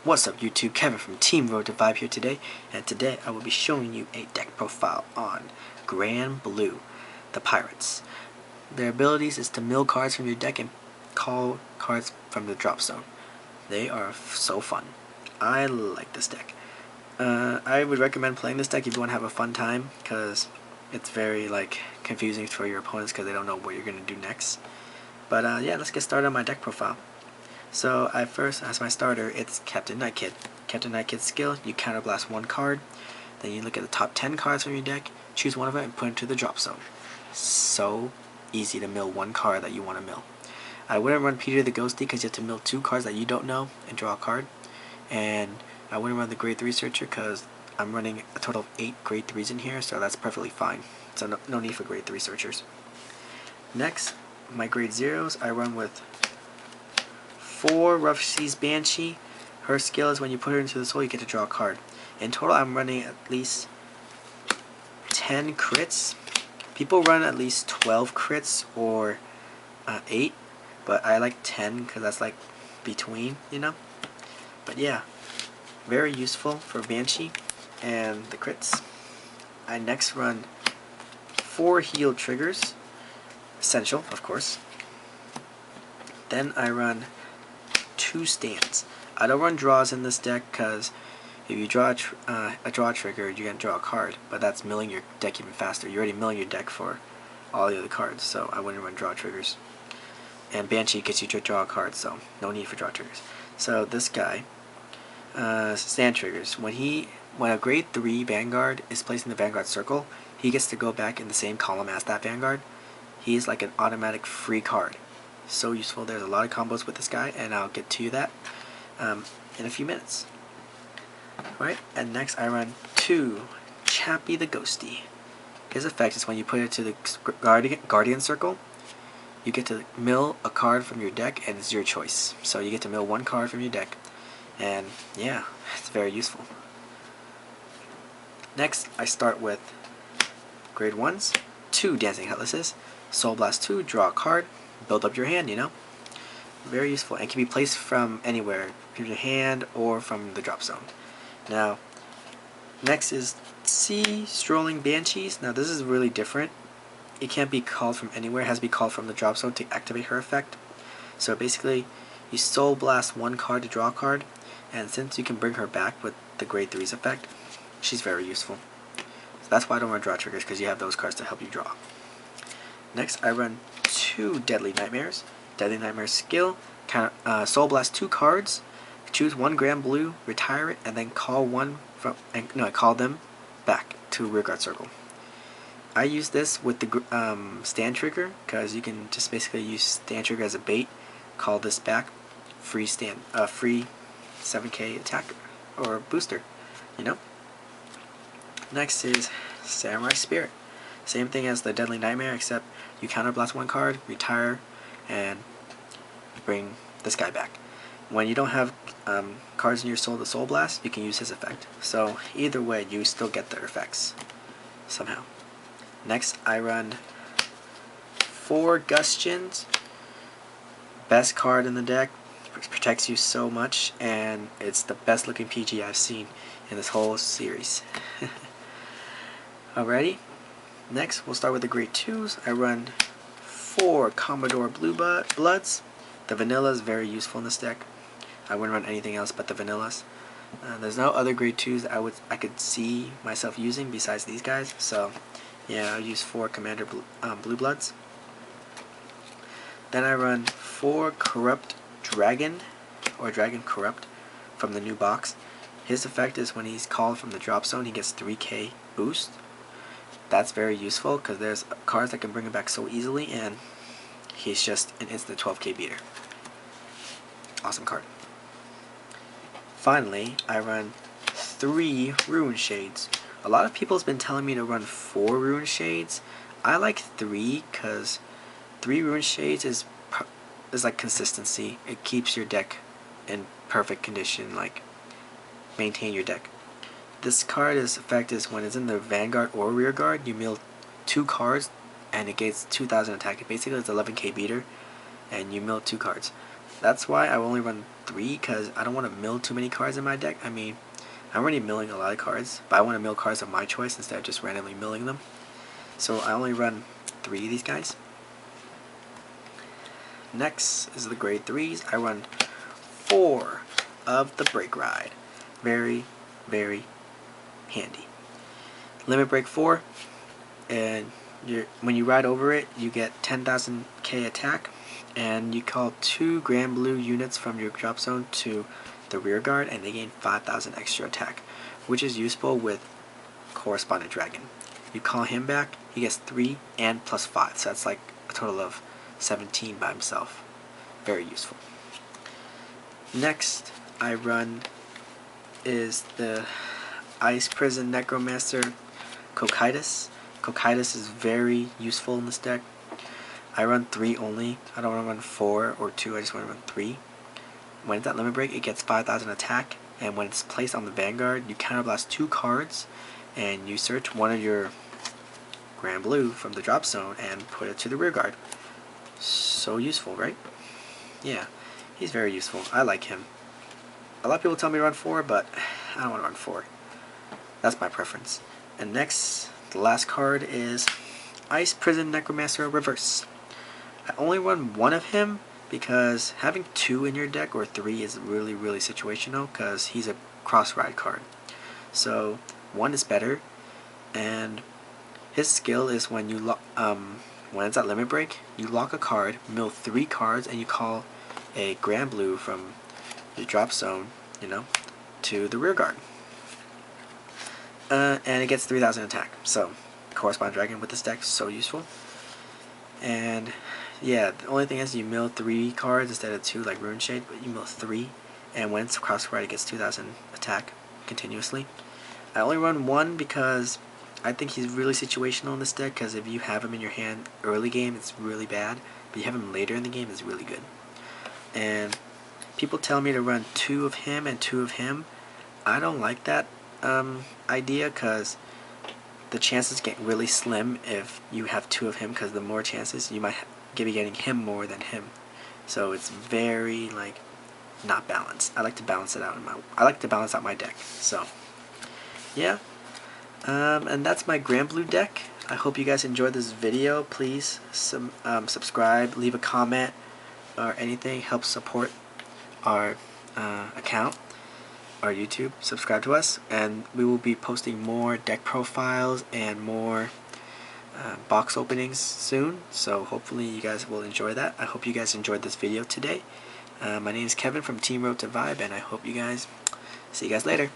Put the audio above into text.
What's up YouTube, Kevin from Team Road to Vibe here today, and today I will be showing you a deck profile on Granblue, the Pirates. Their abilities is to mill cards from your deck and call cards from the drop zone. They are so fun. I like this deck. I would recommend playing this deck if you want to have a fun time, because it's very confusing for your opponents because they don't know what you're going to do next. But yeah, let's get started on my deck profile. So as my starter, it's Captain Nightkid. Captain Nightkid's skill, you counterblast one card, then you look at the top 10 cards from your deck, choose one of them and put it into the drop zone. So easy to mill one card that you want to mill. I wouldn't run Chappie the Ghostie because you have to mill 2 cards that you don't know and draw a card. And I wouldn't run the Grade 3 Searcher because I'm running a total of 8 Grade 3s in here, so that's perfectly fine. So no need for Grade 3 Searchers. Next, my Grade 0s, I run with 4 Rough Seas Banshee. Her skill is when you put her into the soul, you get to draw a card. In total, I'm running at least 10 crits. People run at least 12 crits or 8, but I like 10 because that's like between, you know. But yeah, very useful for Banshee and the crits. I next run 4 heal triggers, essential, of course. Then I run 2 stands. I don't run draws in this deck because if you draw a draw trigger, you're going to draw a card, but that's milling your deck even faster. You're already milling your deck for all the other cards, so I wouldn't run draw triggers. And Banshee gets you to draw a card, so no need for draw triggers. So this guy, stand triggers. When a Grade 3 Vanguard is placed in the Vanguard circle, he gets to go back in the same column as that Vanguard. He's like an automatic free card. So useful. There's a lot of combos with this guy, and I'll get to that in a few minutes. Alright, and next I run 2 Chappie the Ghostie. His effect is when you put it to the Guardian circle, you get to mill a card from your deck, and it's your choice. So you get to mill 1 card from your deck, and yeah, it's very useful. Next, I start with Grade 1s, 2 Dancing Cutlasses, Soul Blast 2, draw a card, build up your hand, you know. Very useful, and can be placed from anywhere, from your hand or from the drop zone. Now, next is Sea Strolling Banshees. Now this is really different. It can't be called from anywhere, it has to be called from the drop zone to activate her effect. So basically, you Soul Blast 1 card to draw a card, and since you can bring her back with the Grade 3's effect, she's very useful. So that's why I don't run draw triggers, because you have those cards to help you draw. Next, I run 2 Deadly Nightmares. Deadly Nightmare skill, Soul Blast 2 cards, choose 1 Granblue, retire it, and then call call them back to rearguard circle. I use this with the stand trigger because you can just basically use stand trigger as a bait, call this back, free 7k attack or booster, you know. Next is Samurai Spirit. Same thing as the Deadly Nightmare, except you counterblast 1 card, retire, and bring this guy back. When you don't have cards in your soul to Soul Blast, you can use his effect. So either way, you still get their effects somehow. Next, I run 4 Gust Jinns. Best card in the deck, protects you so much, and it's the best looking PG I've seen in this whole series. Alrighty. Next, we'll start with the Grade 2s. I run 4 Commodore Bluebloods. The vanilla is very useful in this deck. I wouldn't run anything else but the vanillas. There's no other Grade 2s I could see myself using besides these guys. So yeah, I'll use 4 Commander Bluebloods. Then I run 4 Corrupt Dragon, or Dragon Corrupt, from the new box. His effect is when he's called from the drop zone, he gets 3k boost. That's very useful because there's cards that can bring him back so easily, and he's just an instant 12k beater. Awesome card. Finally, I run 3 Rune Shades. A lot of people have been telling me to run 4 Rune Shades. I like 3 because 3 Rune Shades is like consistency. It keeps your deck in perfect condition, like maintain your deck. This card's effect is when it's in the Vanguard or Rearguard, you mill 2 cards and it gets 2000 attack. Basically, it's 11k beater, and you mill 2 cards. that's why I only run 3, because I don't want to mill too many cards in my deck. I mean, I'm already milling a lot of cards, but I want to mill cards of my choice instead of just randomly milling them. So I only run 3 of these guys. Next is the grade 3s. I run 4 of the Break Ride. Very, very handy. Limit Break 4, and when you ride over it, you get 10,000 K attack, and you call 2 Granblue units from your drop zone to the rear guard, and they gain 5,000 extra attack, which is useful with Correspondent Dragon. You call him back, he gets 3 and plus 5, so that's like a total of 17 by himself. Very useful. Next I run is the Ice Prison Necromancer Cocytus. Cocytus is very useful in this deck. I run 3 only. I don't want to run 4 or 2, I just want to run 3. When it's at limit break, it gets 5,000 attack, and when it's placed on the Vanguard, you counterblast 2 cards, and you search one of your Granblue from the drop zone and put it to the rear guard. So useful, right? Yeah, he's very useful. I like him. A lot of people tell me to run 4, but I don't want to run 4. That's my preference. And next, the last card is Ice Prison Necromancer Reverse. I only run 1 of him because having 2 in your deck or 3 is really, really situational because he's a cross-ride card. So 1 is better, and his skill is when you when it's at limit break, you lock a card, mill 3 cards, and you call a Granblue from your drop zone, to the rear guard. And it gets 3,000 attack. So Correspondent Dragon with this deck is so useful. And yeah, the only thing is you mill 3 cards instead of 2 like Rune Shade, but you mill 3, and when it's cross-ride, it gets 2,000 attack continuously. I only run 1 because I think he's really situational in this deck, because if you have him in your hand early game, it's really bad, but you have him later in the game, it's really good. And people tell me to run 2 of him and 2 of him. I don't like that idea, because the chances get really slim if you have 2 of him, because the more chances you might be getting him more than him. So it's very not balanced. I like to balance it out I like to balance out my deck. So yeah. And that's my Granblue deck. I hope you guys enjoyed this video. Please subscribe, leave a comment, or anything. Help support our account, our YouTube. Subscribe to us, and we will be posting more deck profiles and more box openings soon. So hopefully you guys will enjoy that. I hope you guys enjoyed this video today. My name is Kevin from Team Road to Vibe, and I hope you guys see you guys later.